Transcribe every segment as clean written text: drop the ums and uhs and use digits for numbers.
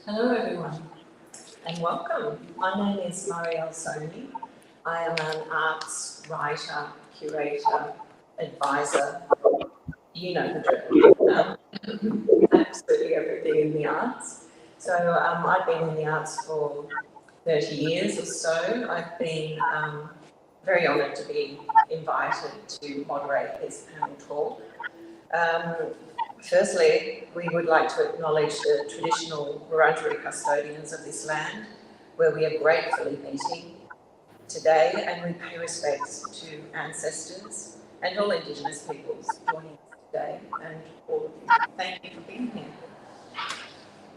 Hello everyone and welcome. My name is Piero Manzoni. I am an arts writer, curator, advisor. You know the drill. Absolutely everything in the arts. So I've been in the arts for 30 years or so. I've been very honoured to be invited to moderate this panel talk. Firstly, we would like to acknowledge the traditional Wirltuti custodians of this land, where we are gratefully meeting today, and we pay respects to ancestors and all Indigenous peoples joining us today, and all of you. Thank you for being here.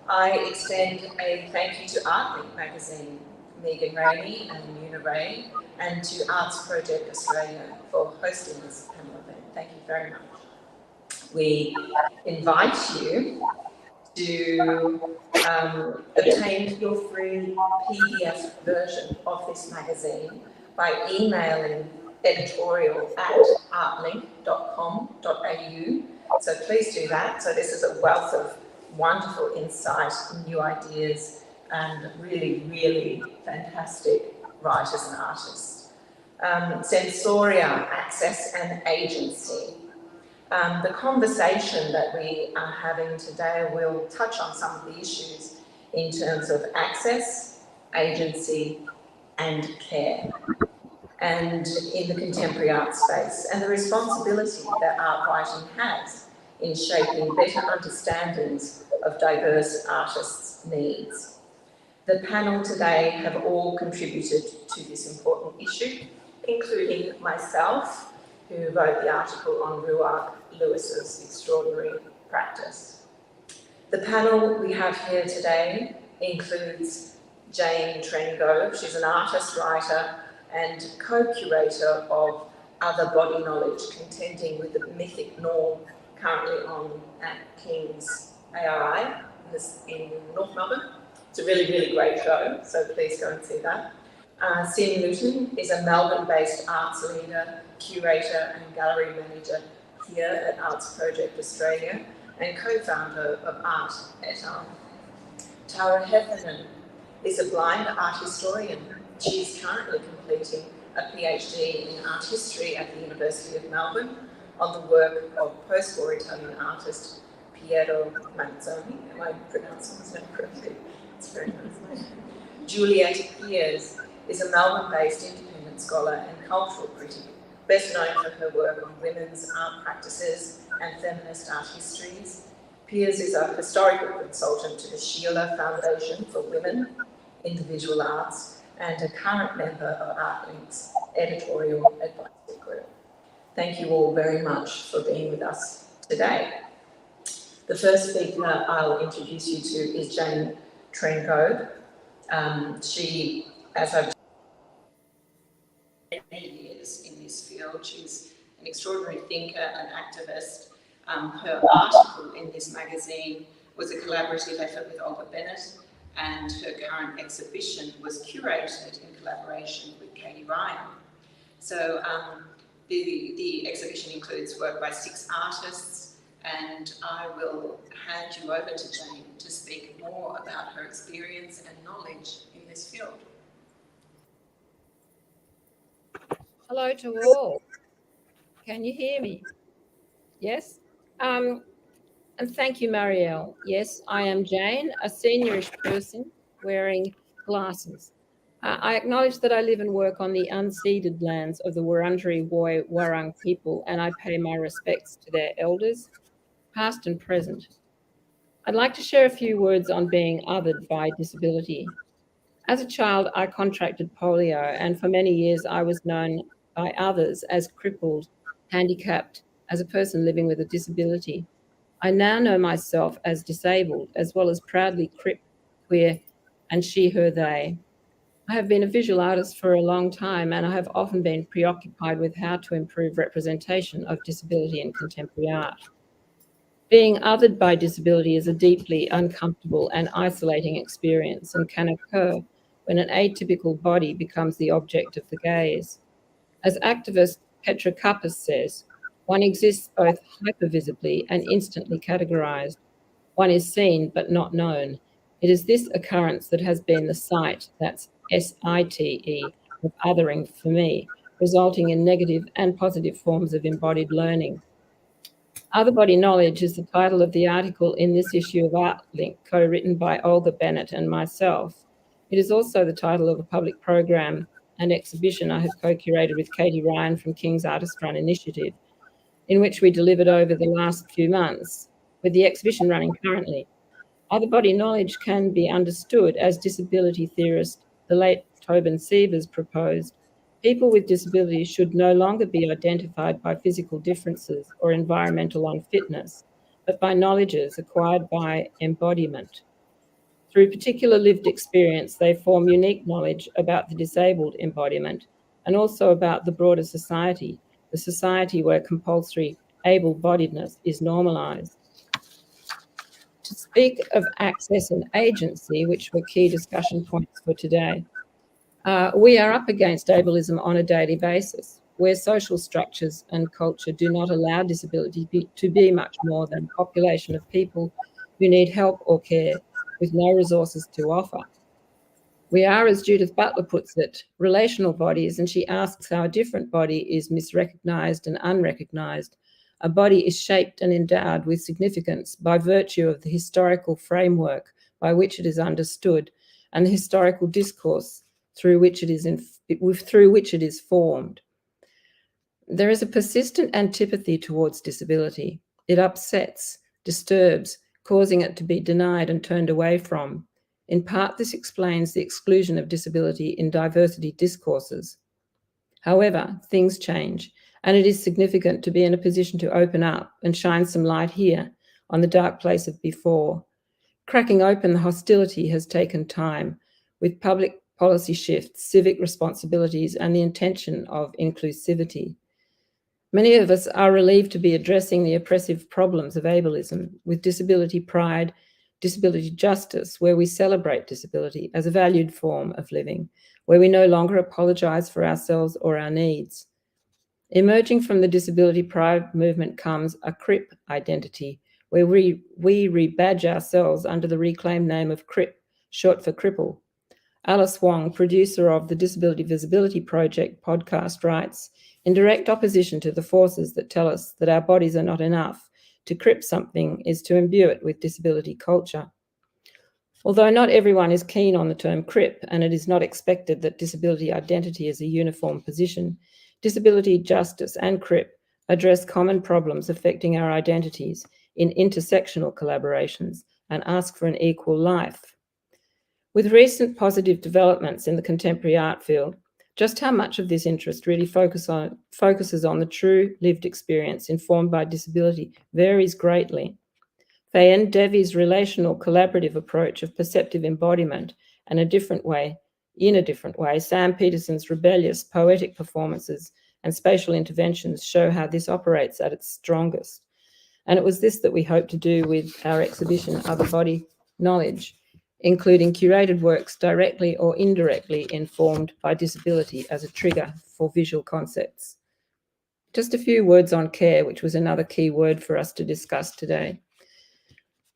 I extend a thank you to Artlink magazine, Megan Rainey and Una Ray, and to Arts Project Australia for hosting this panel event. Thank you very much. We invite you to obtain your free PDF version of this magazine by emailing editorial@artlink.com.au. So please do that. So this is a wealth of wonderful insight, new ideas, and really, really fantastic writers and artists. SENSORIA, access and agency. The conversation that we are having today will touch on some of the issues in terms of access, agency, and care, and in the contemporary art space, and the responsibility that art writing has in shaping better understandings of diverse artists' needs. The panel today have all contributed to this important issue, including myself, who wrote the article on Ruark Lewis's extraordinary practice. The panel we have here today includes Jane Trengove. She's an artist, writer, and co-curator of Other Body Knowledge, contending with the mythic norm currently on at King's ARI in North Melbourne. It's a really, really great show, so please go and see that. Luttin is a Melbourne-based arts leader, curator and gallery manager here at Arts Project Australia and co-founder of Art et al. Tara Heffernan is a blind art historian. She is currently completing a PhD in art history at the University of Melbourne on the work of postwar Italian artist Piero Manzoni. Am I pronouncing his name correctly? It's very nice. Juliette Peers is a Melbourne-based independent scholar and cultural critic, best known for her work on women's art practices and feminist art histories. Peers is a historical consultant to the Sheila Foundation for Women in the Visual Arts and a current member of Artlink's Editorial Advisory Group. Thank you all very much for being with us today. The first speaker I'll introduce you to is Jane Trengove. She, as I've many years in this field. She's an extraordinary thinker and activist. Her article in this magazine was a collaborative effort with Olga Bennett, and her current exhibition was curated in collaboration with Katie Ryan. So the exhibition includes work by 6 artists, and I will hand you over to Jane to speak more about her experience and knowledge in this field. Hello to all. Can you hear me? Yes? And thank you, Marielle. Yes, I am Jane, a seniorish person wearing glasses. I acknowledge that I live and work on the unceded lands of the Wurundjeri Woi Wurrung people, and I pay my respects to their elders, past and present. I'd like to share a few words on being othered by disability. As a child, I contracted polio, and for many years I was known by others as crippled, handicapped, as a person living with a disability. I now know myself as disabled, as well as proudly crip, queer, and she, her, they. I have been a visual artist for a long time, and I have often been preoccupied with how to improve representation of disability in contemporary art. Being othered by disability is a deeply uncomfortable and isolating experience and can occur when an atypical body becomes the object of the gaze. As activist Petra Kappas says, one exists both hypervisibly and instantly categorized. One is seen but not known. It is this occurrence that has been the site, that's SITE, of othering for me, resulting in negative and positive forms of embodied learning. Other Body Knowledge is the title of the article in this issue of Artlink, co-written by Olga Bennett and myself. It is also the title of a public program and exhibition I have co-curated with Katie Ryan from King's Artist Run Initiative, in which we delivered over the last few months, with the exhibition running currently. Other Body Knowledge can be understood as disability theorist, the late Tobin Sievers proposed. People with disabilities should no longer be identified by physical differences or environmental unfitness, but by knowledges acquired by embodiment. Through particular lived experience, they form unique knowledge about the disabled embodiment and also about the broader society, the society where compulsory able-bodiedness is normalised. To speak of access and agency, which were key discussion points for today, we are up against ableism on a daily basis, where social structures and culture do not allow disability to be much more than a population of people who need help or care with no resources to offer. We are, as Judith Butler puts it, relational bodies, and she asks how a different body is misrecognised and unrecognised. A body is shaped and endowed with significance by virtue of the historical framework by which it is understood and the historical discourse through which it is formed. There is a persistent antipathy towards disability. It upsets, disturbs, causing it to be denied and turned away from. In part, this explains the exclusion of disability in diversity discourses. However, things change, and it is significant to be in a position to open up and shine some light here on the dark place of before. Cracking open the hostility has taken time, with public policy shifts, civic responsibilities, and the intention of inclusivity. Many of us are relieved to be addressing the oppressive problems of ableism with disability pride, disability justice, where we celebrate disability as a valued form of living, where we no longer apologise for ourselves or our needs. Emerging from the disability pride movement comes a CRIP identity, where we rebadge ourselves under the reclaimed name of CRIP, short for cripple. Alice Wong, producer of the Disability Visibility Project podcast, writes, in direct opposition to the forces that tell us that our bodies are not enough, to crip something is to imbue it with disability culture. Although not everyone is keen on the term crip, and it is not expected that disability identity is a uniform position, disability justice and crip address common problems affecting our identities in intersectional collaborations and ask for an equal life. With recent positive developments in the contemporary art field, just how much of this interest really focuses on the true lived experience informed by disability varies greatly. Fayen Devi's relational collaborative approach of perceptive embodiment and in a different way, Sam Peterson's rebellious poetic performances and spatial interventions show how this operates at its strongest. And it was this that we hope to do with our exhibition, Other Body Knowledge, including curated works directly or indirectly informed by disability as a trigger for visual concepts. Just a few words on care, which was another key word for us to discuss today.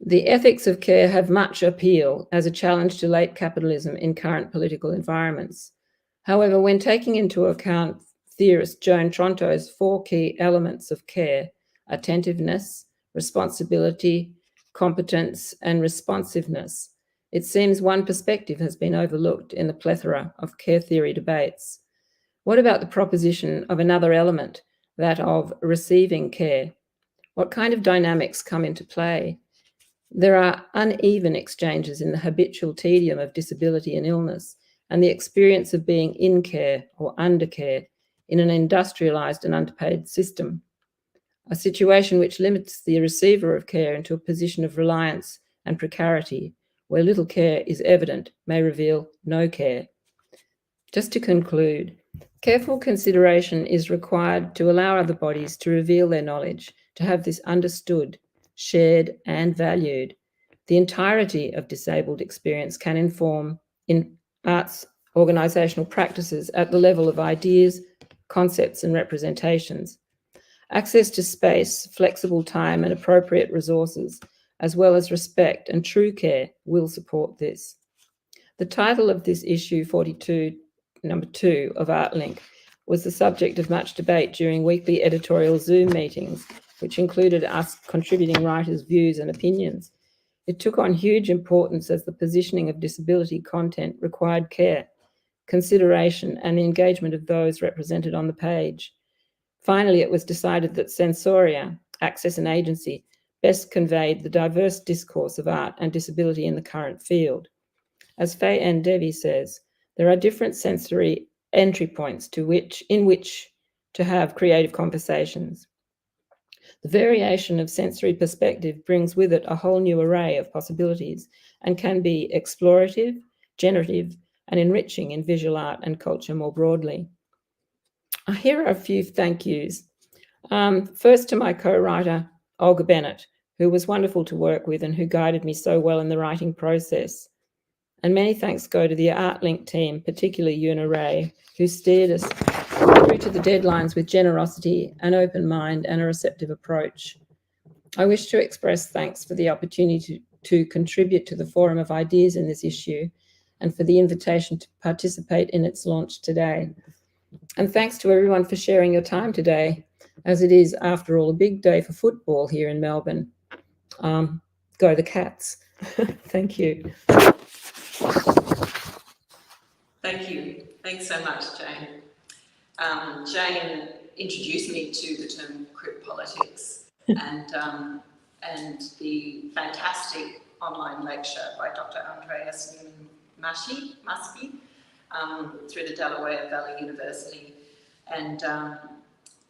The ethics of care have much appeal as a challenge to late capitalism in current political environments. However, when taking into account theorist Joan Tronto's 4 key elements of care, attentiveness, responsibility, competence, and responsiveness, it seems one perspective has been overlooked in the plethora of care theory debates. What about the proposition of another element, that of receiving care? What kind of dynamics come into play? There are uneven exchanges in the habitual tedium of disability and illness and the experience of being in care or under care in an industrialised and underpaid system, a situation which limits the receiver of care into a position of reliance and precarity, where little care is evident, may reveal no care. Just to conclude, careful consideration is required to allow other bodies to reveal their knowledge, to have this understood, shared and valued. The entirety of disabled experience can inform in arts organisational practices at the level of ideas, concepts and representations. Access to space, flexible time and appropriate resources as well as respect and true care, will support this. The title of this issue 42, number 2 of Artlink, was the subject of much debate during weekly editorial Zoom meetings, which included us contributing writers' views and opinions. It took on huge importance as the positioning of disability content required care, consideration, and the engagement of those represented on the page. Finally, it was decided that SENSORIA, Access and Agency, best conveyed the diverse discourse of art and disability in the current field. As Faye Ann Devi says, there are different sensory entry points in which to have creative conversations. The variation of sensory perspective brings with it a whole new array of possibilities and can be explorative, generative, and enriching in visual art and culture more broadly. Here are a few thank yous. First to my co-writer, Olga Bennett, who was wonderful to work with and who guided me so well in the writing process. And many thanks go to the Artlink team, particularly Una Ray, who steered us through to the deadlines with generosity, an open mind, and a receptive approach. I wish to express thanks for the opportunity to contribute to the forum of ideas in this issue and for the invitation to participate in its launch today. And thanks to everyone for sharing your time today, as it is, after all, a big day for football here in Melbourne. Go the Cats. Thank you. Thank you. Thanks so much, Jane. Jane introduced me to the term crypt politics and the fantastic online lecture by Dr. Andreas Musby through the Delaware Valley University. And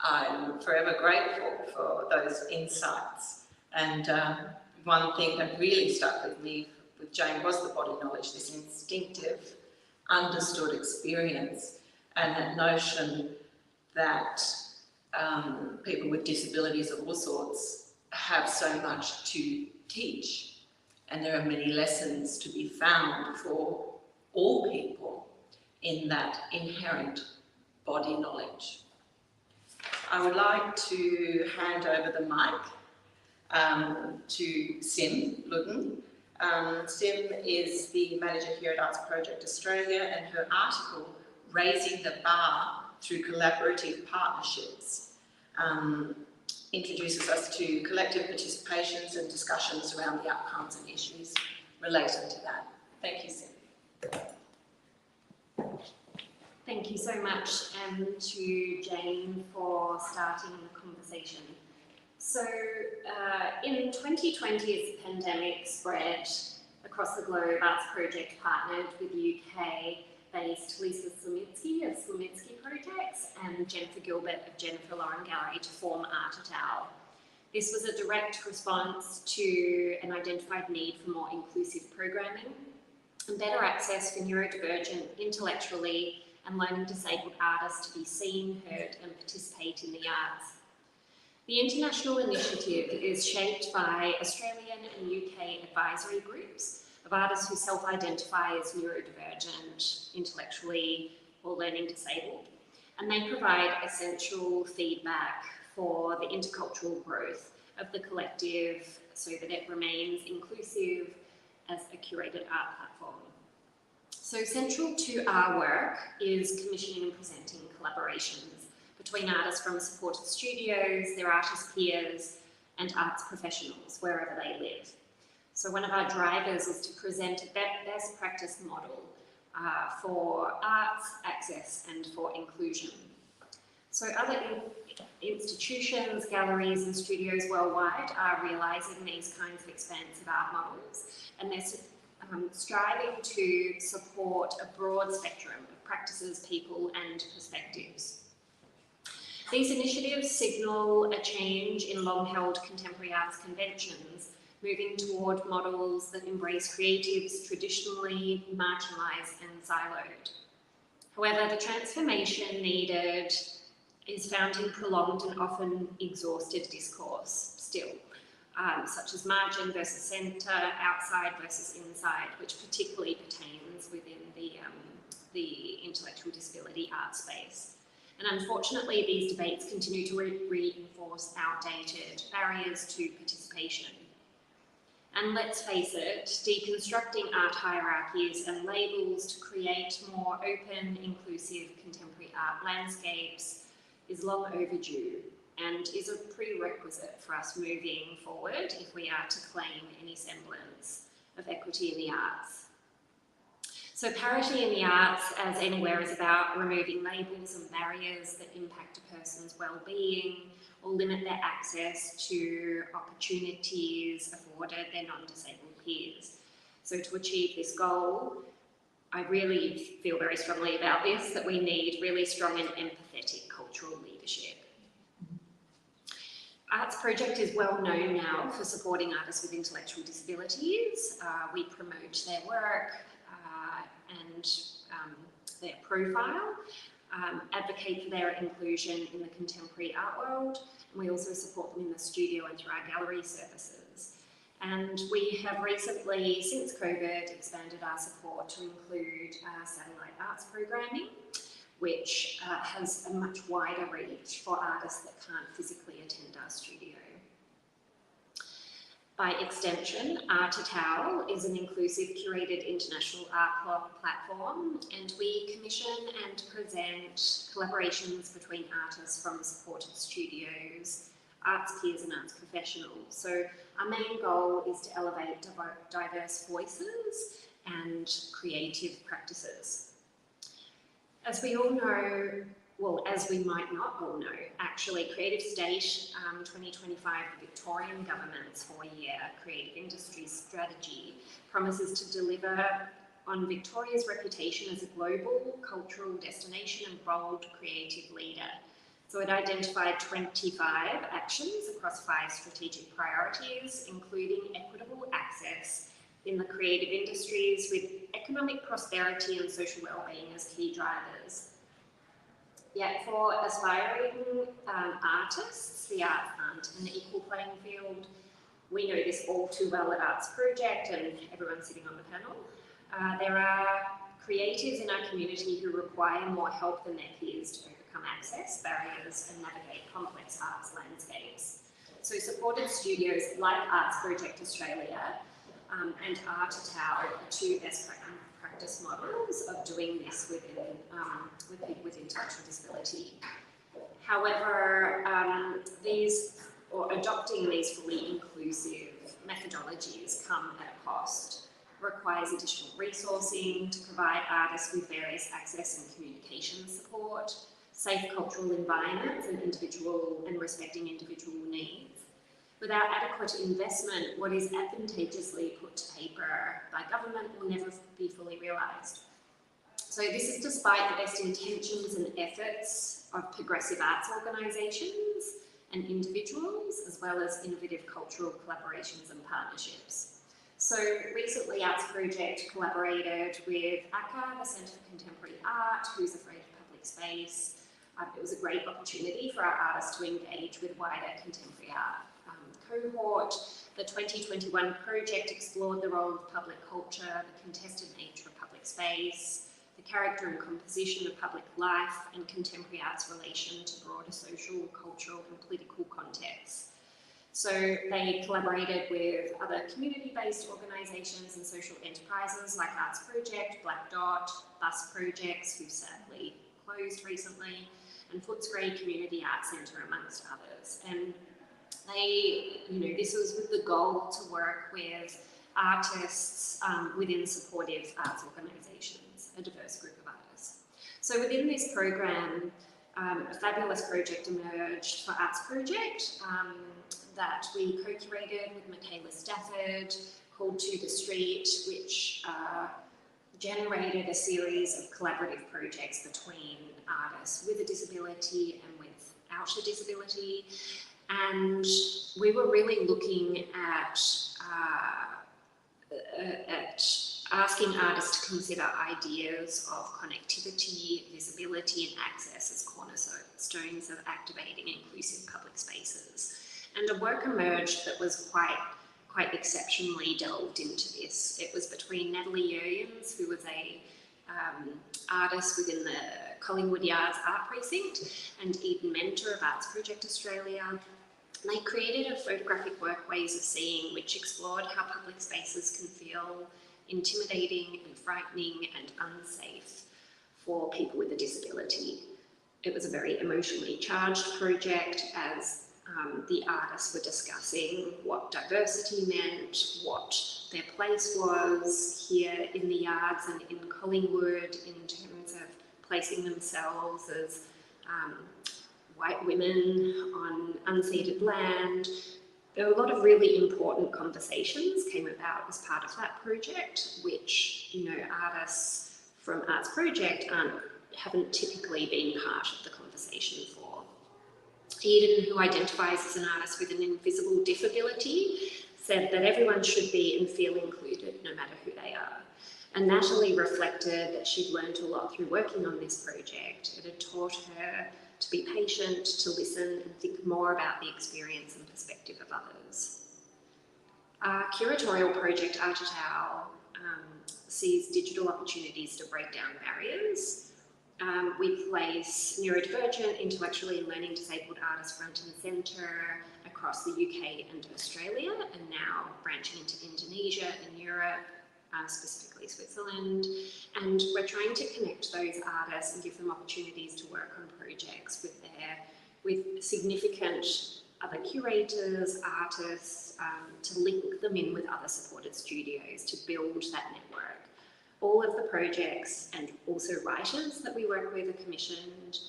I'm forever grateful for those insights. And one thing that really stuck with me with Jane was the body knowledge, this instinctive, understood experience, and that notion that people with disabilities of all sorts have so much to teach, and there are many lessons to be found for all people in that inherent body knowledge. I would like to hand over the mic to Sim Luttin. Sim is the manager here at Arts Project Australia, and her article, Raising the Bar Through Collaborative Partnerships, introduces us to collective participations and discussions around the outcomes and issues related to that. Thank you, Sim. Thank you so much to Jane for starting the conversation. So in 2020, as the pandemic spread across the globe, Arts Project partnered with UK-based Lisa Slimitsky of Slimitsky Projects and Jennifer Gilbert of Jennifer Lauren Gallery to form Artlink. This was a direct response to an identified need for more inclusive programming and better access for neurodivergent, intellectually and learning disabled artists to be seen, heard and participate in the arts. The international initiative is shaped by Australian and UK advisory groups of artists who self-identify as neurodivergent, intellectually or learning disabled, and they provide essential feedback for the intercultural growth of the collective so that it remains inclusive as a curated art platform. So central to our work is commissioning and presenting collaborations between artists from supported studios, their artist peers, and arts professionals, wherever they live. So one of our drivers is to present a best practice model for arts, access, and for inclusion. So other institutions, galleries, and studios worldwide are realising these kinds of expansive art models, and they're striving to support a broad spectrum of practices, people, and perspectives. These initiatives signal a change in long-held contemporary arts conventions, moving toward models that embrace creatives traditionally marginalised and siloed. However, the transformation needed is found in prolonged and often exhausted discourse still, such as margin versus centre, outside versus inside, which particularly pertains within the intellectual disability art space. And unfortunately, these debates continue to reinforce outdated barriers to participation. And let's face it, deconstructing art hierarchies and labels to create more open, inclusive contemporary art landscapes is long overdue and is a prerequisite for us moving forward if we are to claim any semblance of equity in the arts. So parity in the arts, as anywhere, is about removing labels and barriers that impact a person's well-being or limit their access to opportunities afforded their non-disabled peers. So to achieve this goal, I really feel very strongly about this, that we need really strong and empathetic cultural leadership. Arts Project is well known now for supporting artists with intellectual disabilities. We promote their work and their profile, advocate for their inclusion in the contemporary art world, and we also support them in the studio and through our gallery services. And we have recently, since COVID, expanded our support to include satellite arts programming, which has a much wider reach for artists that can't physically attend our studio. By extension, Editorial is an inclusive curated international art platform, and we commission and present collaborations between artists from supported studios, arts peers and arts professionals. So our main goal is to elevate diverse voices and creative practices. As we all know, well, as we might not all know, actually, Creative State 2025, the Victorian government's 4-year creative industry strategy promises to deliver on Victoria's reputation as a global cultural destination and bold creative leader. So it identified 25 actions across 5 strategic priorities, including equitable access in the creative industries with economic prosperity and social wellbeing as key drivers. Yet for aspiring artists, the arts aren't an equal playing field. We know this all too well at Arts Project and everyone sitting on the panel. There are creatives in our community who require more help than their peers to overcome access barriers and navigate complex arts landscapes. So supported studios like Arts Project Australia and Editorial are 2 best practice models of doing this within, with people with intellectual disability. However, adopting these fully inclusive methodologies come at a cost, requires additional resourcing to provide artists with various access and communication support, safe cultural environments and respecting individual needs. Without adequate investment, what is advantageously put to paper by government will never be fully realised. So this is despite the best intentions and efforts of progressive arts organisations and individuals, as well as innovative cultural collaborations and partnerships. So recently Arts Project collaborated with ACCA, the Centre for Contemporary Art, Who's Afraid of Public Space. It was a great opportunity for our artists to engage with wider contemporary art cohort. The 2021 project explored the role of public culture, the contested nature of public space, the character and composition of public life, and contemporary art's relation to broader social, cultural, and political contexts. So they collaborated with other community-based organisations and social enterprises like Arts Project, Black Dot, Bus Projects, who sadly closed recently, and Footscray Community Arts Centre, amongst others. And they, this was with the goal to work with artists within supportive arts organisations, a diverse group of artists. So within this program, a fabulous project emerged for Arts Project that we co-curated with Michaela Stafford, called To the Street, which generated a series of collaborative projects between artists with a disability and without a disability. And we were really looking at asking artists to consider ideas of connectivity, visibility and access as cornerstones of activating inclusive public spaces. And a work emerged that was quite exceptionally delved into this. It was between Natalie Jurjens, who was a artist within the Collingwood Yards Art Precinct, and Eden Mentor of Arts Project Australia. And they created a photographic work, Ways of Seeing, which explored how public spaces can feel intimidating and frightening and unsafe for people with a disability. It was a very emotionally charged project as the artists were discussing what diversity meant, what their place was here in the yards and in Collingwood in terms of placing themselves as white women on unceded land. There were a lot of really important conversations came about as part of that project, which, you know, artists from Arts Project haven't typically been part of the conversation for. Eden, who identifies as an artist with an invisible disability, said that everyone should be and feel included no matter who they are. And Natalie reflected that she'd learned a lot through working on this project. It had taught her to be patient, to listen and think more about the experience and perspective of others. Our curatorial project, Editorial, sees digital opportunities to break down barriers. We place neurodivergent, intellectually and learning disabled artists front and centre across the UK and Australia, and now branching into Indonesia and Europe, specifically Switzerland. And we're trying to connect those artists and give them opportunities to work on projects with significant other curators, artists, to link them in with other supported studios to build that network. All of the projects and also writers that we work with are commissioned,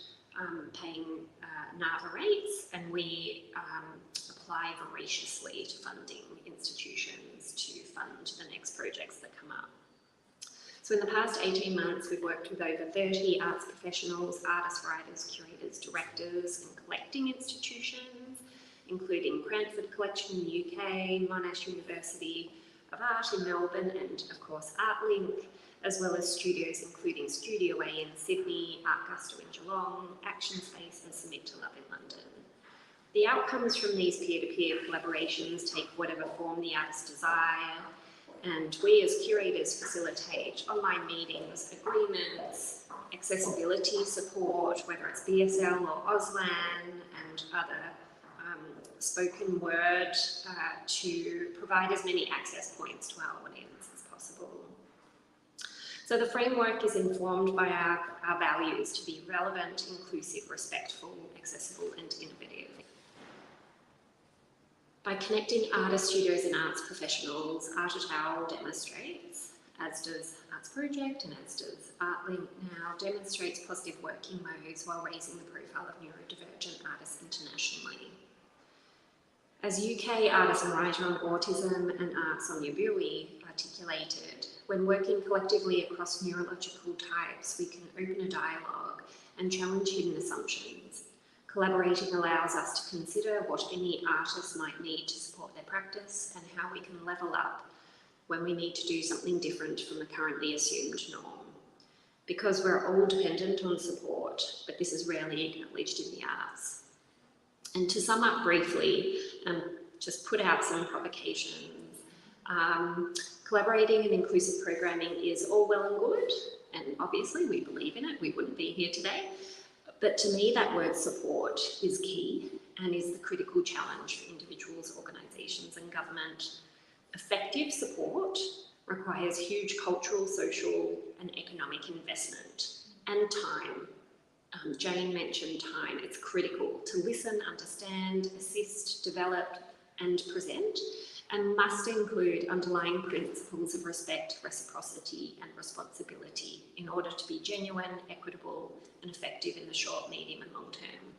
paying NAVA rates, and we apply voraciously to funding institutions to fund the next projects that come up. So in the past 18 months, we've worked with over 30 arts professionals, artists, writers, curators, directors, and collecting institutions, including Cranford Collection in the UK, Monash University of Art in Melbourne, and of course Artlink, as well as studios including Studio A in Sydney, Art Gusto in Geelong, Action Space and Submit to Love in London. The outcomes from these peer-to-peer collaborations take whatever form the artists desire, and we as curators facilitate online meetings, agreements, accessibility support, whether it's BSL or Auslan, and other spoken word to provide as many access points to our audience as possible. So the framework is informed by our values to be relevant, inclusive, respectful, accessible and innovative. By connecting artists, studios and arts professionals, Editorial demonstrates, as does Arts Project and as does Artlink now, demonstrates positive working modes while raising the profile of neurodivergent artists internationally. As UK artist and writer on autism and arts Sonia Bui articulated, when working collectively across neurological types, we can open a dialogue and challenge hidden assumptions. Collaborating allows us to consider what any artist might need to support their practice and how we can level up when we need to do something different from the currently assumed norm. Because we're all dependent on support, but this is rarely acknowledged in the arts. And to sum up briefly, just put out some provocations. Collaborating and inclusive programming is all well and good, and obviously we believe in it, we wouldn't be here today. But to me, that word support is key and is the critical challenge for individuals, organisations and government. Effective support requires huge cultural, social and economic investment and time. Jane mentioned time. It's critical to listen, understand, assist, develop and present, and must include underlying principles of respect, reciprocity and responsibility in order to be genuine, equitable and effective in the short, medium and long term.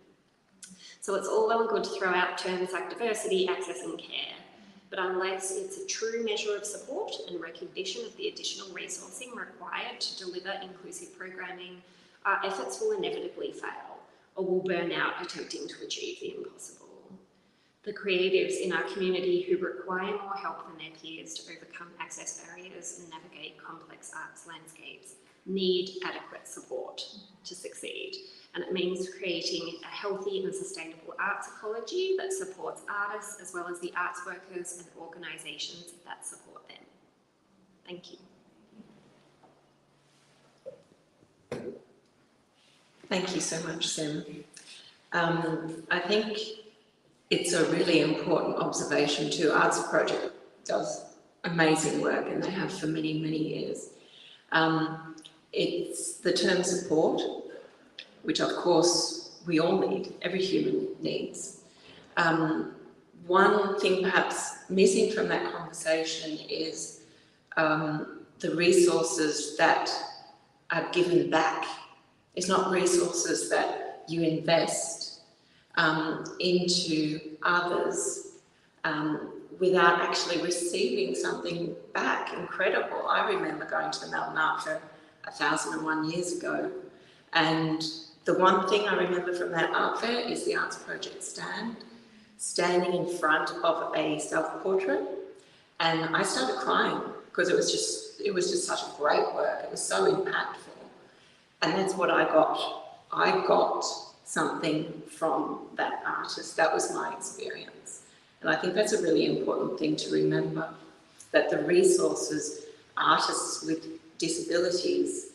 So it's all well and good to throw out terms like diversity, access and care, but unless it's a true measure of support and recognition of the additional resourcing required to deliver inclusive programming, our efforts will inevitably fail or will burn out attempting to achieve the impossible. The creatives in our community who require more help than their peers to overcome access barriers and navigate complex arts landscapes need adequate support to succeed. And it means creating a healthy and sustainable arts ecology that supports artists as well as the arts workers and organisations that support them. Thank you. Thank you so much, Sim. I think it's a really important observation too. Arts Project does amazing work, and they have for many, many years. It's the term support, which of course we all need, every human needs. One thing perhaps missing from that conversation is the resources that are given back. It's not resources that you invest into others without actually receiving something back. Incredible. I remember going to the Melbourne Art Fair 1001 years ago, and the one thing I remember from that art fair is the Arts Project standing in front of a self-portrait, and I started crying because it was just such a great work. It was so impactful, and that's what I got. I got something from that artist. That was my experience, and I think that's a really important thing to remember, that the resources artists with disabilities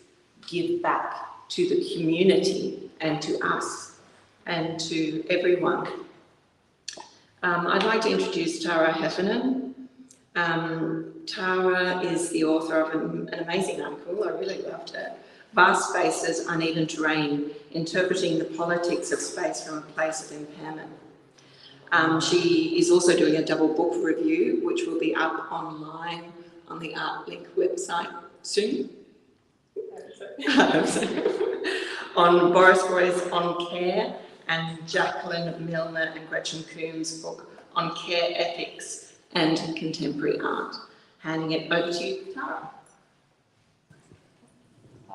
give back to the community and to us and to everyone. I'd like to introduce Tara Heffernan. Tara is the author of an amazing article, I really loved it, Vast Spaces, Uneven Terrain, Interpreting the Politics of Space from a Place of Impairment. She is also doing a double book review, which will be up online on the Artlink website soon. On Boris Roy's On Care, and Jacqueline Milner and Gretchen Coombs' book on care ethics and contemporary art. Handing it over to you, Tara.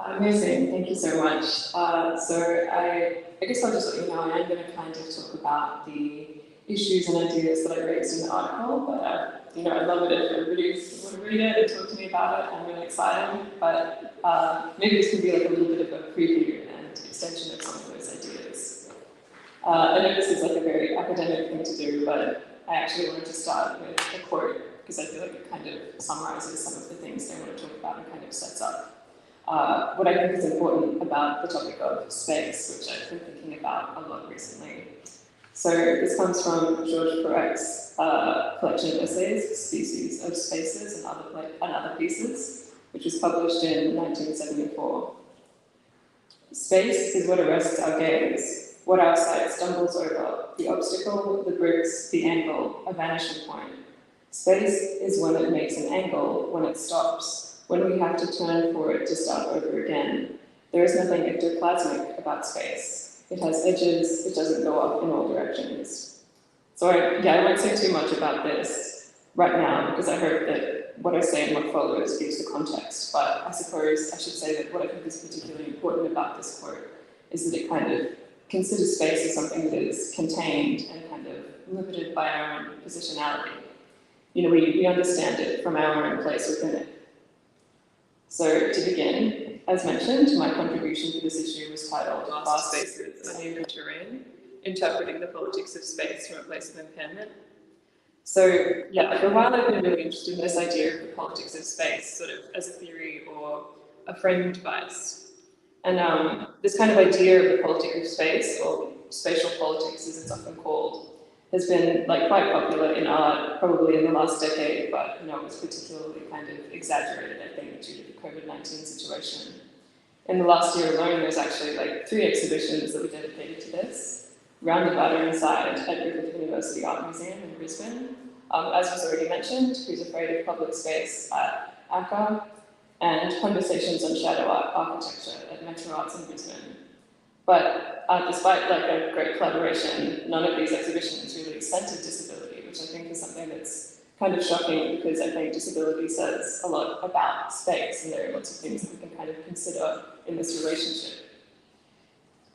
Amazing, thank you so much. So I guess I'll just let you know I am going to kind of talk about the issues and ideas that I raised in the article, but I'd love it if everybody would read it and talk to me about it. I'm really excited, but maybe this can be like a little bit of a preview and extension of some of those ideas. I know this is like a very academic thing to do, but I actually wanted to start with a quote because I feel like it kind of summarizes some of the things I want to talk about and kind of sets up what I think is important about the topic of space, which I've been thinking about a lot recently. So this comes from Georges Perec's collection of essays, Species of Spaces and Other Pieces, which was published in 1974. Space is what arrests our gaze, what our sight stumbles over, the obstacle, the bricks, the angle, a vanishing point. Space is when it makes an angle, when it stops, when we have to turn for it to start over again. There is nothing ectoplasmic about space. It has edges, it doesn't go up in all directions. So I won't say too much about this right now, because I hope that what I say and what follows gives the context, but I suppose I should say that what I think is particularly important about this quote is that it kind of considers space as something that is contained and kind of limited by our own positionality. We understand it from our own place within it. So to begin, as mentioned, my contribution to this issue was titled Vast Spaces, Uneven Terrain, Interpreting the Politics of Space from a Place of Impairment. So for a while I've been really interested in this idea of the politics of space, sort of as a theory or a framing device. And this kind of idea of the politics of space, or spatial politics as it's often called, has been quite popular in art, probably in the last decade, but it was particularly kind of exaggerated, I think, due to the COVID-19 situation. In the last year alone, there's actually 3 exhibitions that were dedicated to this. Round the Batter Inside at Griffith University Art Museum in Brisbane, as was already mentioned, Who's Afraid of Public Space at ACCA, and Conversations on Shadow Art Architecture at Metro Arts in Brisbane. But despite a great collaboration, none of these exhibitions really centered disability, which I think is something that's kind of shocking, because I think disability says a lot about space, and there are lots of things that we can kind of consider in this relationship.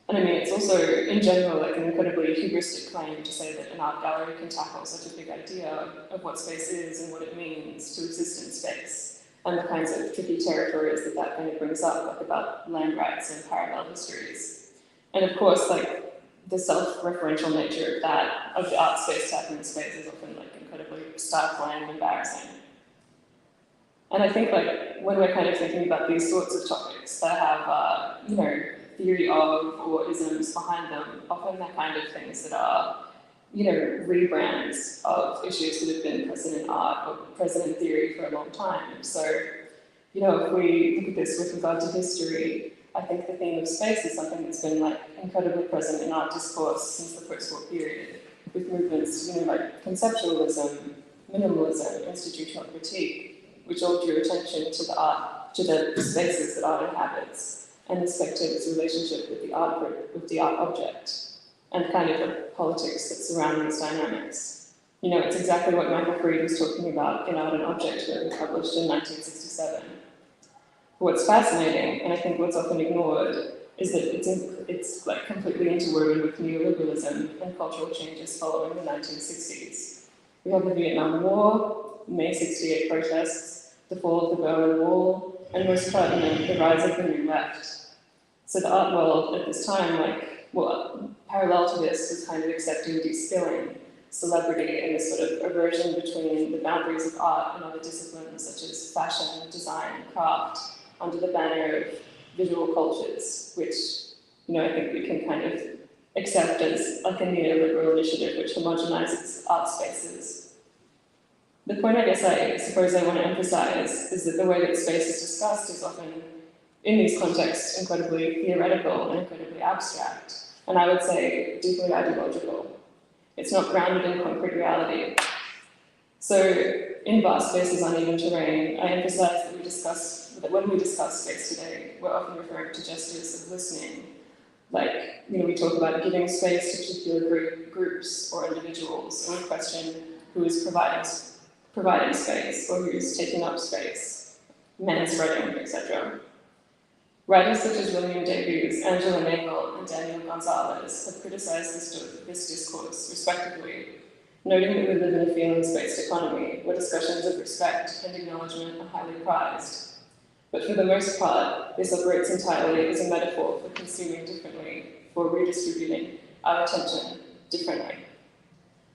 And I mean, it's also, in general, an incredibly hubristic claim to say that an art gallery can tackle such a big idea of what space is and what it means to exist in space, and the kinds of tricky territories that kind of brings up, about land rights and parallel histories. And of course, the self-referential nature of that, of the art space tackling space, is often incredibly stifling and embarrassing. And I think when we're kind of thinking about these sorts of topics that have, theory of or isms behind them, often they're kind of things that are rebrands of issues that have been present in art or present in theory for a long time. So, if we look at this with regard to history, I think the theme of space is something that's been incredibly present in art discourse since the post-war period, with movements, like conceptualism, minimalism, institutional critique, which all drew attention to the spaces that art inhabits, and the spectator's relationship with the art group, with the art object, and kind of the politics that surround these dynamics. It's exactly what Michael Fried was talking about in Art and Object, that was published in 1967. What's fascinating, and I think what's often ignored, is that it's completely interwoven with neoliberalism and cultural changes following the 1960s. We have the Vietnam War, May '68 protests, the fall of the Berlin Wall, and most pertinent, the rise of the New Left. So the art world at this time, parallel to this, was kind of accepting de-skilling, celebrity, and this sort of aversion between the boundaries of art and other disciplines such as fashion, design, craft, under the banner of visual cultures, which, I think we can kind of accept as a neoliberal initiative which homogenizes art spaces. The point I suppose I want to emphasize is that the way that space is discussed is often, in these contexts, incredibly theoretical and incredibly abstract, and I would say deeply ideological. It's not grounded in concrete reality. So, in vast spaces, uneven terrain, I emphasize that when we discuss space today, we're often referring to gestures of listening. We talk about giving space to particular groups or individuals, or we question who is providing space or who is taking up space, manspreading, etc. Writers such as William Davies, Angela Nagle, and Daniel Gonzalez have criticized this discourse, respectively, noting that we live in a feelings-based economy where discussions of respect and acknowledgement are highly prized. But for the most part, this operates entirely as a metaphor for consuming differently, for redistributing our attention differently.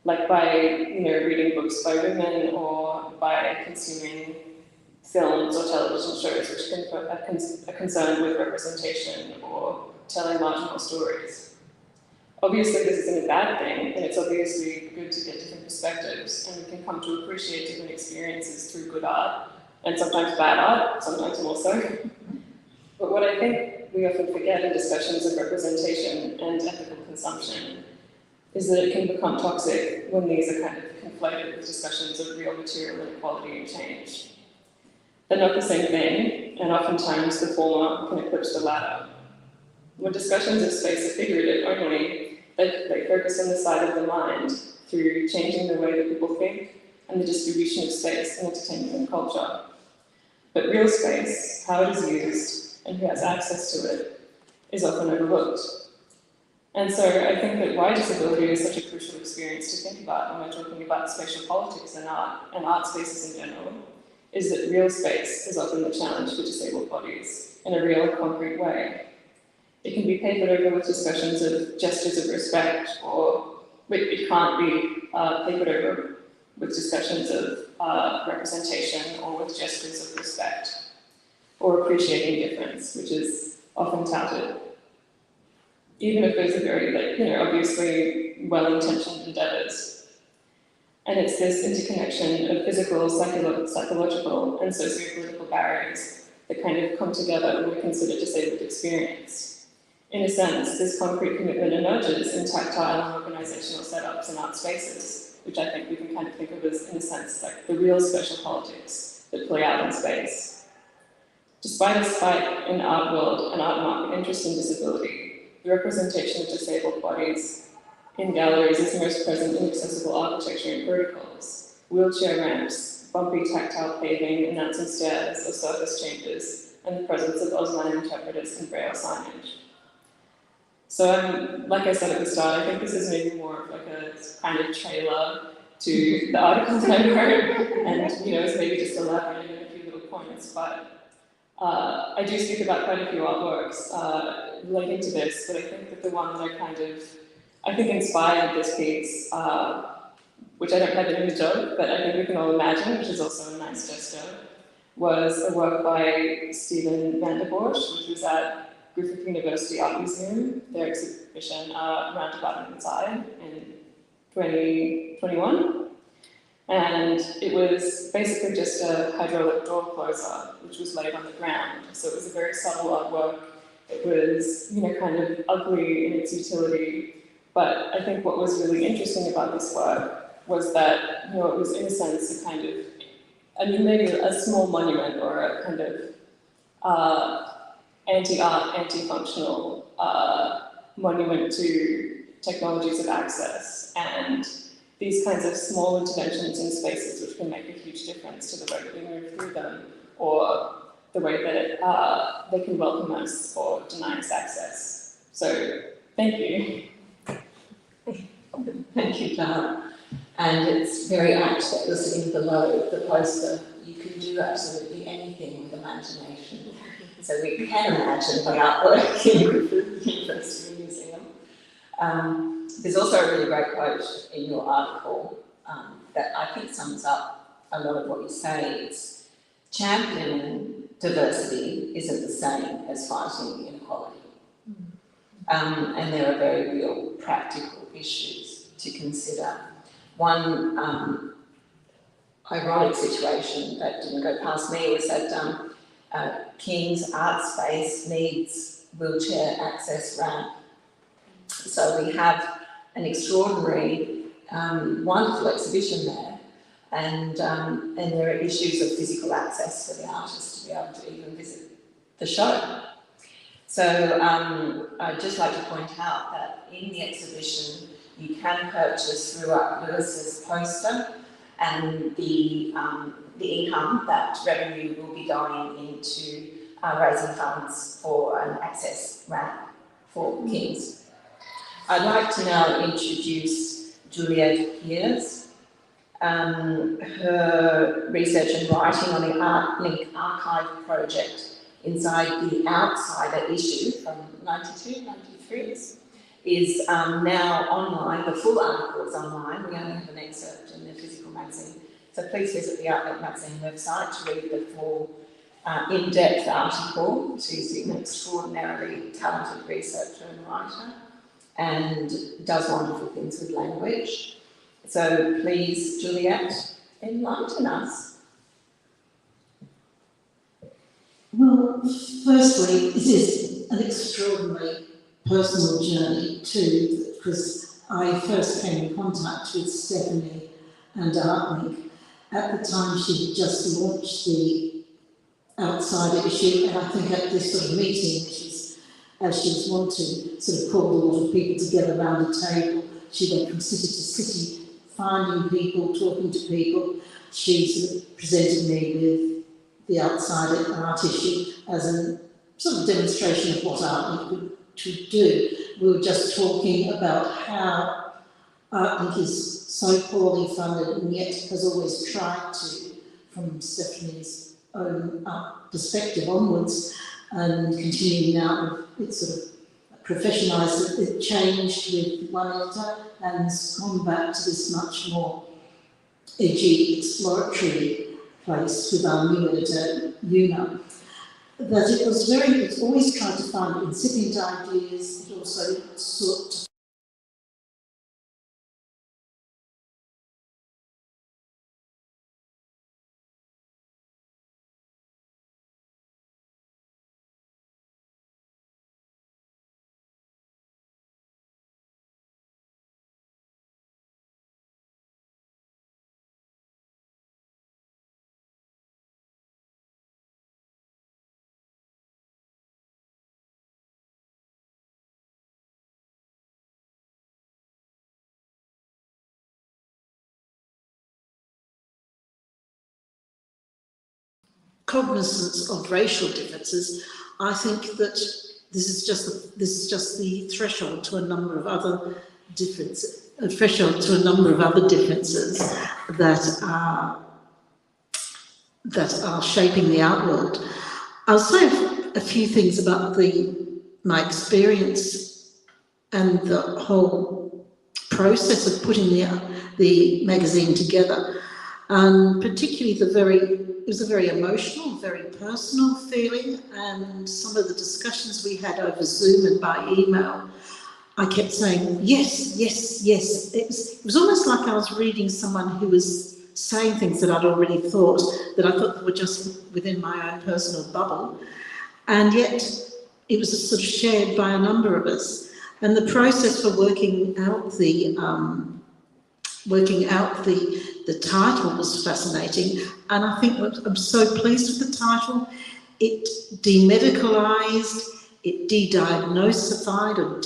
By reading books by women, or by consuming films or television shows which are concerned with representation or telling marginal stories. Obviously, this isn't a bad thing, and it's obviously good to get different perspectives, and we can come to appreciate different experiences through good art, and sometimes bad art, sometimes more so. But what I think we often forget in discussions of representation and ethical consumption is that it can become toxic when these are kind of conflated with discussions of real material inequality and change. They're not the same thing, and oftentimes the former can eclipse the latter. When discussions of space are figurative only, they focus on the side of the mind through changing the way that people think and the distribution of space in entertainment and culture. But real space, how it is used, and who has access to it, is often overlooked. And so I think that why disability is such a crucial experience to think about when we're talking about spatial politics and art spaces in general, is that real space is often the challenge for disabled bodies in a real, concrete way. It can be papered over with discussions of gestures of respect, or it can't be papered over with discussions of representation or with gestures of respect, or appreciating difference, which is often touted. Even if those are very, obviously well-intentioned endeavors. And it's this interconnection of physical, psychological, and socio-political barriers that kind of come together when we consider disabled experience. In a sense, this concrete commitment emerges in tactile and organizational setups and art spaces, which I think we can kind of think of as, in a sense, like the real spatial politics that play out in space. Despite a spike in the art world and art market interest in disability, the representation of disabled bodies in galleries is most present in accessible architecture and protocols, wheelchair ramps, bumpy tactile paving, announcing stairs or surface changes, and the presence of Auslan interpreters and braille signage. So, like I said at the start, I think this is maybe more of like a kind of trailer to the article that I wrote, and it's maybe just elaborating on a few little points, but I do speak about quite a few artworks relating to this, but I think that the one that I think inspired this piece, which I don't have an image of, but I think we can all imagine, which is also a nice gesture, was a work by Steven van der Bosch, which was at Griffith University Art Museum, their exhibition Roundabout Inside in 2021. And it was basically just a hydraulic door closer, which was laid on the ground. So it was a very subtle artwork. It was, kind of ugly in its utility. But I think what was really interesting about this work was that, it was in a sense a kind of, maybe a small monument or a kind of anti-art, anti-functional monument to technologies of access and these kinds of small interventions in spaces which can make a huge difference to the way that we move through them or the way that they can welcome us or deny us access. So, thank you. Thank you, Clara. And it's very apt that you're sitting below the poster. You can do absolutely anything with imagination. So we can imagine the artwork in the University Museum. There's also a really great quote in your article that I think sums up a lot of what you say. It's championing diversity isn't the same as fighting inequality. And there are very real practical issues to consider. One ironic situation that didn't go past me was that King's Art Space needs wheelchair access ramp. So we have an extraordinary, wonderful exhibition there, and there are issues of physical access for the artists to be able to even visit the show. So I'd just like to point out that in the exhibition you can purchase through Lewis's poster, and the income, that revenue will be going into raising funds for an access ramp for Kings. I'd like to now introduce Juliette Peers. Her research and writing on the Artlink archive project inside the Outsider issue from 92, 93 is now online. The full article is online. We only have an excerpt in the physical magazine. So please visit the Artlink magazine website to read the full in-depth article. She's an extraordinarily talented researcher and writer and does wonderful things with language. So please, Juliette, enlighten us. Well, firstly, it is an extraordinary personal journey too, because I first came in contact with Stephanie and Artlink. At the time, she had just launched the Outsider issue, and I think at this sort of meeting, as she was wanting, sort of called a lot of people together around a table. She went from city to city, finding people, talking to people. She sort of presented me with the Outsider art issue as a sort of demonstration of what Artlink could do. We were just talking about how Artlink is so poorly funded and yet has always tried to, from Stephanie's own perspective onwards, and continuing now with its sort of professionalised, it changed with one editor and has gone back to this much more edgy, exploratory place with our new editor, Una. That it always tried to find incipient ideas, it also sought to cognizance of racial differences. I think that this is just the threshold to a number of other differences. That are shaping the art world. I'll say a few things about my experience and the whole process of putting the magazine together, and particularly it was a very emotional, very personal feeling, and some of the discussions we had over Zoom and by email I kept saying, yes, yes, yes. It was almost like I was reading someone who was saying things that I'd already thought, that I thought were just within my own personal bubble. And yet it was sort of shared by a number of us. And the process for working out the title was fascinating. And I think I'm so pleased with the title. It demedicalised, it de-diagnosed or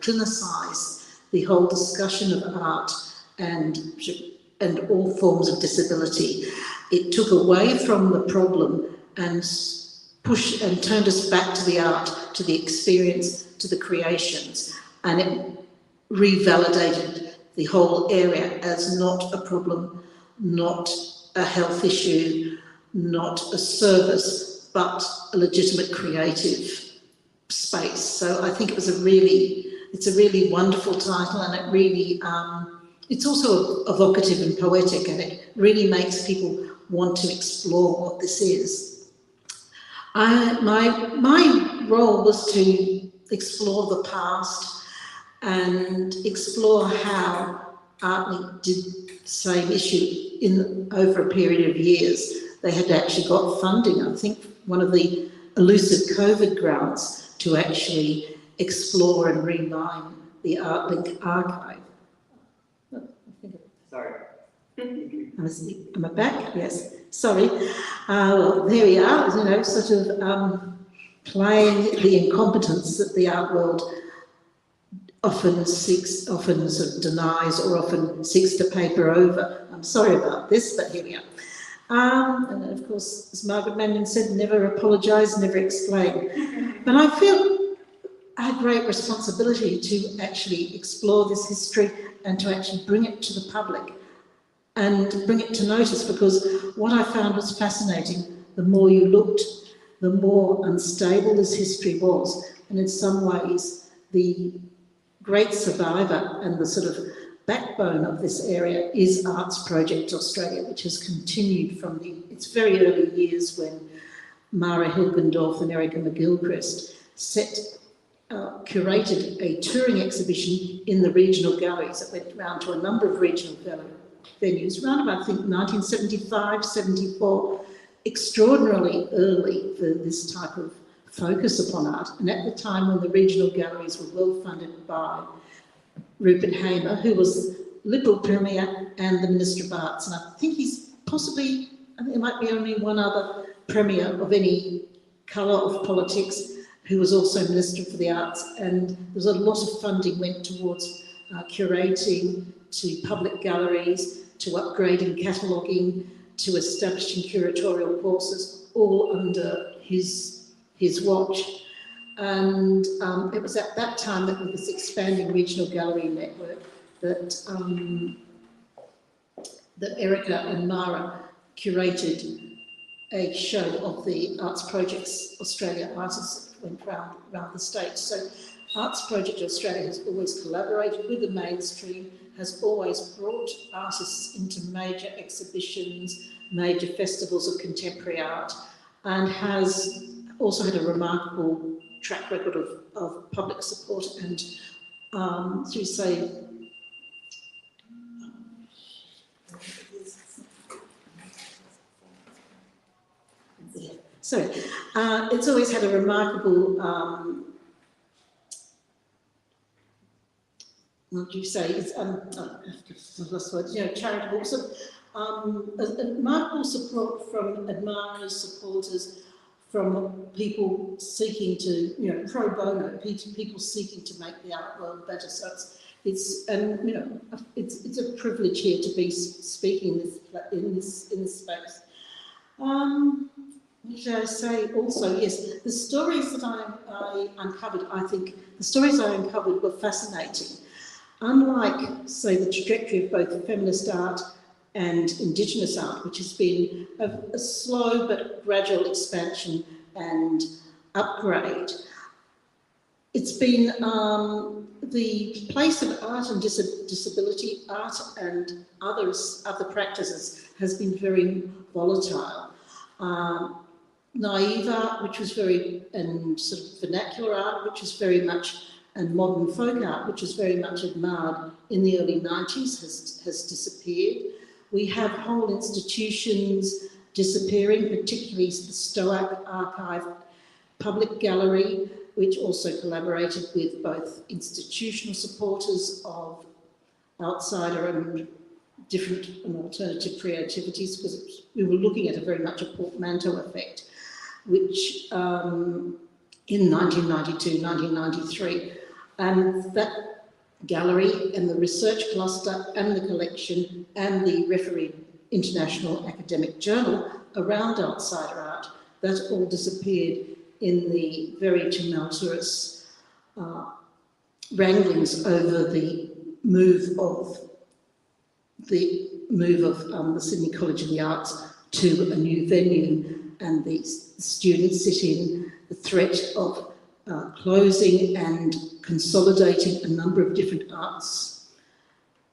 clinicised the whole discussion of art and all forms of disability. It took away from the problem and pushed and turned us back to the art, to the experience, to the creations, and it revalidated the whole area as not a problem, not a health issue, not a service, but a legitimate creative space. So I think it's a really wonderful title, and it really, it's also evocative and poetic, and it really makes people want to explore what this is. My role was to explore the past and explore how Artlink did the same issue over a period of years. They had actually got funding, I think one of the elusive COVID grants, to actually explore and remine the Artlink archive. Sorry. Am I back? Yes. Sorry. Well, there we are, sort of playing the incompetence that the art world often sort of denies or often seeks to paper over. I'm sorry about this, but here we are. And of course, as Margaret Mannion said, never apologise, never explain. But I feel I had great responsibility to actually explore this history and to actually bring it to the public and bring it to notice, because what I found was fascinating. The more you looked, the more unstable this history was. And in some ways, the great survivor and the sort of backbone of this area is Arts Project Australia, which has continued from its very early years when Mara Hilgendorf and Erica McGilchrist curated a touring exhibition in the regional galleries that went round to a number of regional venues, around about, I think, 1975, 74, extraordinarily early for this type of focus upon art. And at the time when the regional galleries were well funded by Rupert Hamer, who was Liberal Premier and the Minister of Arts, and I think he's possibly, I think there might be only one other Premier of any colour of politics who was also Minister for the Arts, and there was a lot of funding went towards curating, to public galleries, to upgrading cataloguing, to establishing curatorial courses, all under his watch. And it was at that time that with this expanding regional gallery network that Erica and Mara curated a show of the Arts Projects Australia artists that went round the state. So Arts Project Australia has always collaborated with the mainstream, has always brought artists into major exhibitions, major festivals of contemporary art, and has also had a remarkable track record of public support and, should we say, it's always had a remarkable, what do you say, it's, charitable, so, a remarkable support from admirers, supporters, from people seeking to, pro bono, people seeking to make the art world better. So it's a privilege here to be speaking in this space. What should I say? Also, yes, the stories that I uncovered, I think the stories I uncovered were fascinating. Unlike, say, the trajectory of both feminist art and Indigenous art, which has been a slow but gradual expansion and upgrade, it's been the place of art and disability, art and other practices has been very volatile. Naive art, which was and sort of vernacular art, which was very much and modern folk art, which was very much admired in the early 90s, has disappeared. We have whole institutions disappearing, particularly the Stoic Archive Public Gallery, which also collaborated with both institutional supporters of outsider and different and alternative creativities, because we were looking at a very much a portmanteau effect, which in 1992, 1993, and that gallery and the research cluster and the collection and the refereed International Academic Journal around outsider art, that all disappeared in the very tumultuous wranglings over the move of the Sydney College of the Arts to a new venue, and the students sit in the threat of closing and consolidating a number of different arts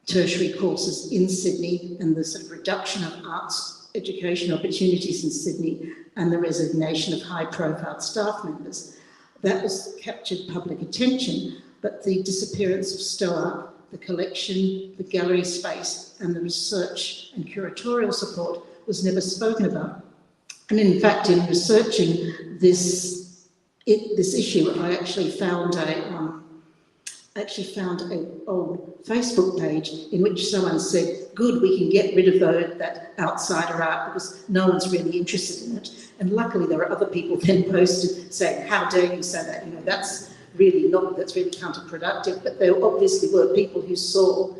tertiary courses in Sydney, and the sort of reduction of arts education opportunities in Sydney, and the resignation of high-profile staff members. That was captured public attention, but the disappearance of STOA, the collection, the gallery space, and the research and curatorial support was never spoken about. And in fact, in researching this issue, I actually found an old Facebook page in which someone said, good, we can get rid of that outsider art because no one's really interested in it. And luckily there were other people then posted saying, how dare you say that? You know, that's really counterproductive. But there obviously were people who saw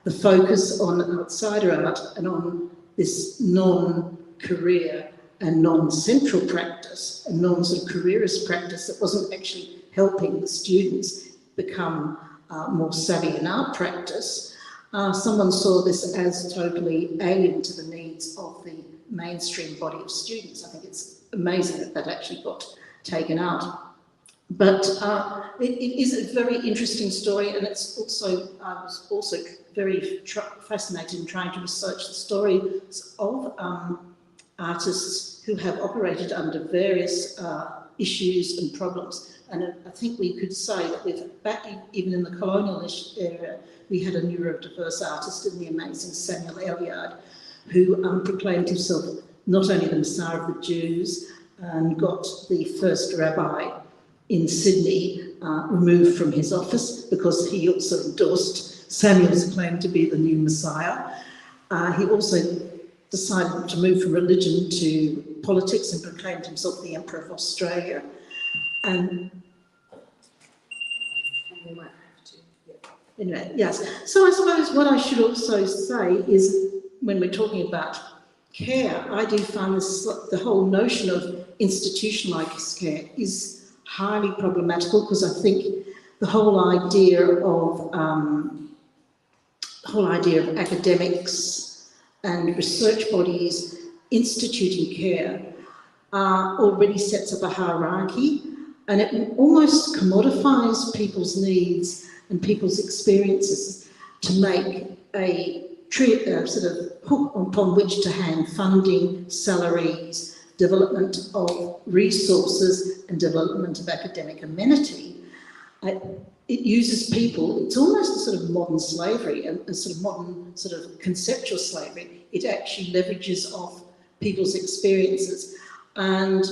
the focus on outsider art and on this non-career and non-central practice, and non-sort of careerist practice that wasn't actually helping the students become more savvy in art practice. Someone saw this as totally alien to the needs of the mainstream body of students. I think it's amazing that that actually got taken out. But it is a very interesting story, and it's also, I was also very fascinated in trying to research the stories of artists who have operated under various issues and problems. And I think we could say that back even in the colonialist era, we had a neurodiverse artist in the amazing Samuel Elyard, who proclaimed himself not only the Messiah of the Jews and got the first rabbi in Sydney removed from his office because he also endorsed Samuel's claim to be the new Messiah. He also decided to move from religion to politics and proclaimed himself the Emperor of Australia. And we might have to, yeah. Anyway, yes. So I suppose what I should also say is, when we're talking about care, I do find this, the whole notion of institutionalised care is highly problematical, because I think the whole idea of academics and research bodies instituting care already sets up a hierarchy, and it almost commodifies people's needs and people's experiences to make a sort of hook upon which to hang funding, salaries, development of resources, and development of academic amenity. It uses people, it's almost a sort of modern slavery, a sort of modern sort of conceptual slavery. It actually leverages off people's experiences, and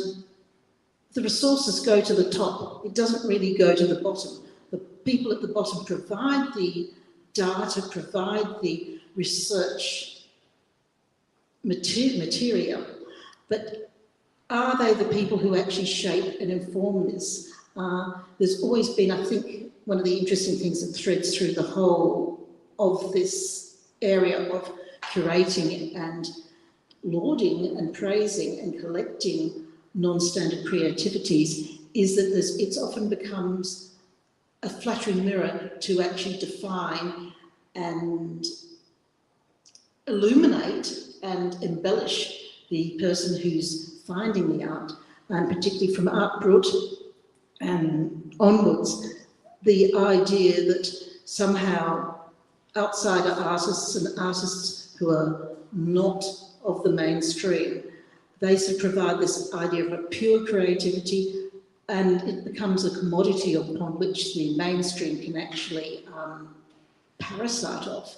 the resources go to the top. It doesn't really go to the bottom. The people at the bottom provide the data, provide the research material, but are they the people who actually shape and inform this? There's always been, I think, one of the interesting things that threads through the whole of this area of curating and lauding and praising and collecting non-standard creativities is that it often becomes a flattering mirror to actually define and illuminate and embellish the person who's finding the art, and particularly from Art Brut and onwards, the idea that somehow outsider artists and artists who are not of the mainstream, they sort of provide this idea of a pure creativity, and it becomes a commodity upon which the mainstream can actually parasite off.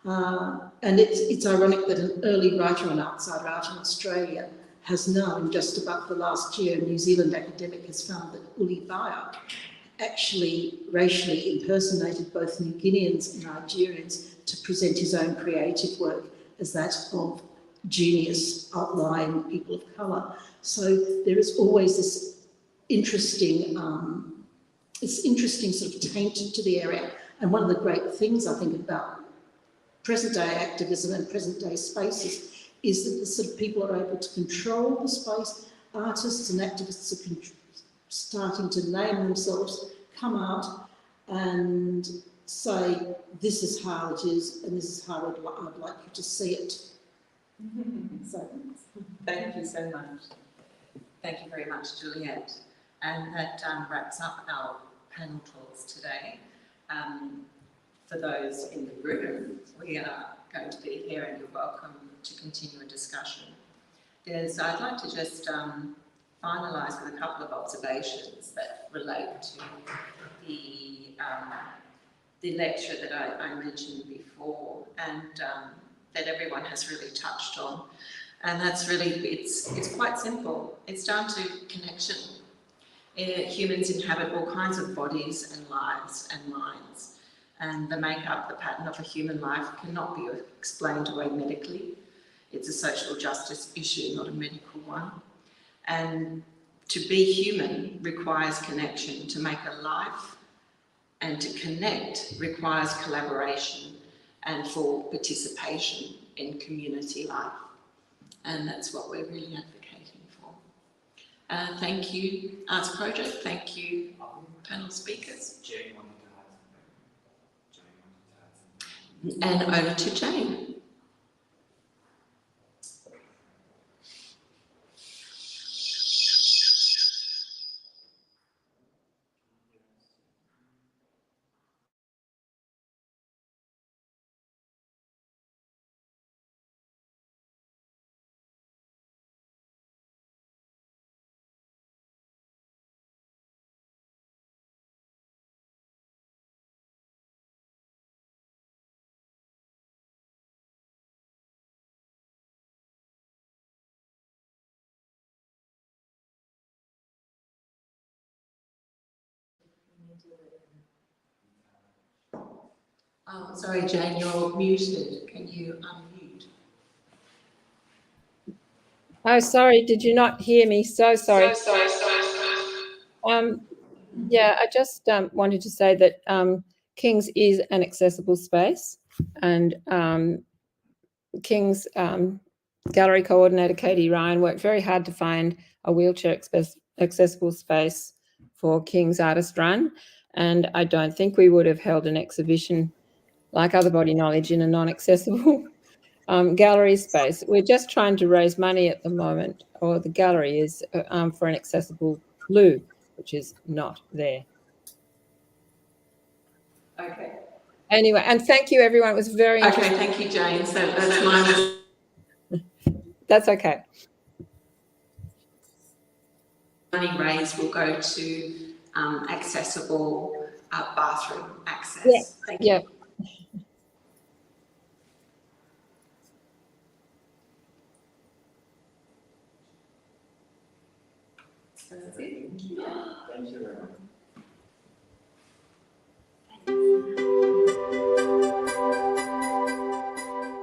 And it's ironic that an early writer on outsider art in Australia has now, in just about the last year, a New Zealand academic has found that Uli Bayak actually racially impersonated both New Guineans and Nigerians to present his own creative work as that of genius, outlying people of colour. So there is always this interesting sort of taint to the area. And one of the great things I think about present-day activism and present-day spaces is that the sort of people are able to control the space. Artists and activists are starting to name themselves, come out and say, this is how it is, and this is how I'd like you to see it. So, thank you so much. Thank you very much, Juliette. And that wraps up our panel talks today. For those in the room, we are going to be here and you're welcome to continue a discussion. I'd like to just finalise with a couple of observations that relate to the lecture that I mentioned before and that everyone has really touched on. And that's really, it's quite simple. It's down to connection. Humans inhabit all kinds of bodies and lives and minds. And the makeup, the pattern of a human life cannot be explained away medically. It's a social justice issue, not a medical one. And to be human requires connection. To make a life and to connect requires collaboration and for participation in community life. And that's what we're really advocating for. Thank you, Arts Project. Thank you, panel speakers. Jane wanted to add something. And over to Jane. Oh, sorry, Jane, you're muted. Can you unmute? Oh, sorry, did you not hear me? So sorry. Yeah, I just wanted to say that King's is an accessible space, and King's gallery coordinator, Katie Ryan, worked very hard to find a wheelchair accessible space for King's Artist Run, and I don't think we would have held an exhibition like Other Body Knowledge in a non-accessible gallery space. We're just trying to raise money at the moment, or the gallery is, for an accessible loo, which is not there. Okay. Anyway, and thank you, everyone. It was very interesting. Okay, thank you, Jane. So that's my... That's okay. Money raised will go to accessible bathroom access. Yeah. Thank you. Yeah. That's it. Thank you, everyone.